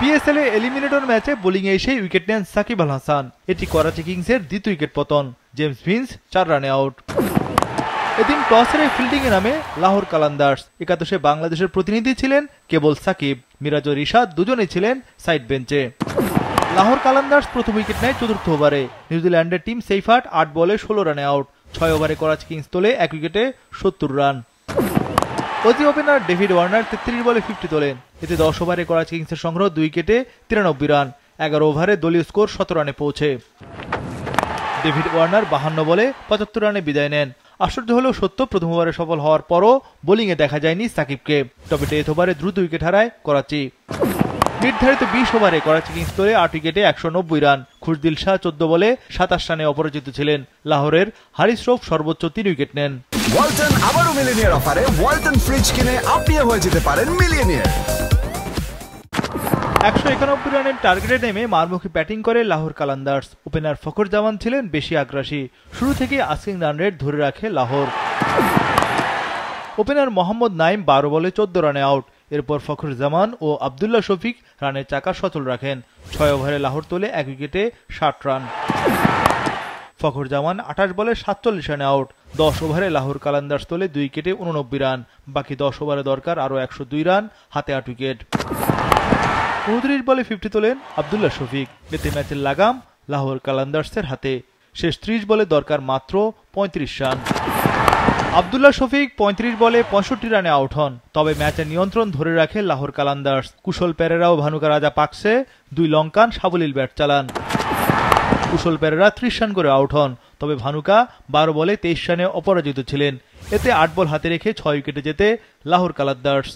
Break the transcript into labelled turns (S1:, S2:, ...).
S1: PSL এ eliminator ম্যাচে বোলিংয়ে এসে উইকেট নেন সাকিব আল হাসান। এটি করাচি কিংসের দ্বিতীয় উইকেট পতন। জেমস ভিন্স 4 রানে আউট। এদিন টস হেরে ফিল্ডিংয়ে নামে লাহোর কালান্দার্স। একাদশে বাংলাদেশের প্রতিনিধি ছিলেন কেবল সাকিব। মিরাজ ও রিশাদ দুজনেই ছিলেন সাইড বেঞ্চে। লাহোর কালান্দার্স প্রথম উইকেট নেয় চতুর্থ ওভারে। নিউজিল্যান্ডের টিম সেইফাট 8 বলে 16 রানে আউট। 6 ওভারে করাচি কিংস তোলে 1 উইকেটে 70 run. Aussie opener David Warner 33 বলে 50 তোলেন। এতে 10 ওভারে করাচি কিংসের সংগ্রহ 2 উইকেটে 93 রান। 11 ওভারে দলীয় স্কোর 17 রানে পৌঁছে। ডেভিড ওয়ার্নার 52 বলে 75 রানে বিদায় নেন। আশ্চর্য হলেও সত্য, প্রথম ওভারে সফল হওয়ার পরও বোলিংয়ে দেখা যায়নি সাকিবকে। তবে ডেথ ওভারে দ্রুত উইকেট হারায় করাচি। নির্ধারিত 20 ওভারে করাচি কিংস তোলে 8 উইকেটে 190 রান। খুশদিল শাহ 14 বলে 27 রানে অপরাজিত ছিলেন। লাহোরের হারিস রৌফ সর্বোচ্চ 3 উইকেট নেন।
S2: ওয়ালটন আবারও মিলিয়নিয়ার অফারে ওয়ালটন ফ্রিজ কিনে আপনিও হয়ে যেতে পারেন মিলিয়নিয়ার।
S1: 191 রানের টার্গেটে নেমে মারমুখী ব্যাটিং করে লাহোর কালান্দার্স। ওপেনার ফখর জামান ছিলেন বেশি আগ্রাসী। শুরু থেকে আস্কিং রান রেট ধরে রাখে লাহোর। ওপেনার মোহাম্মদ নাইম 12 বলে 14 রানে আউট। এরপর ফখর জামান ও আবদুল্লাহ শফিক রানের চাকা সচল রাখেন। 6 ওভারে লাহোর তোলে 1 উইকেটে 60 রান। ফখর জামান 28 বলে 47 রানে আউট। 10 ওভারে লাহোর কালান্দার্স তোলে 2 উইকেটে 89 রান। বাকি 10 ওভারে দরকার আরও 102 রান, হাতে 8 উইকেট। 29 বলে 50 তোলেন আবদুল্লাহ শফিক। এতে ম্যাচের লাগাম লাহোর কালান্দার্সের হাতে। শেষ 30 বলে দরকার মাত্র 35 রান। আবদুল্লাহ শফিক 35 বলে 65 রানে আউট হন। তবে ম্যাচের নিয়ন্ত্রণ ধরে রাখে লাহোর কালান্দার্স। কুশল পেরেরা ও ভানুকা রাজা পাকসে 2 লঙ্কান সাবলীল ব্যাট চালান। কুশল পেরেরা 30 রান করে আউট হন। তবে ভানুকা 12 বলে 23 রানে অপরাজিত ছিলেন। এতে 8 বল হাতে রেখে 6 উইকেটে জেতে লাহোর কালান্দার্স।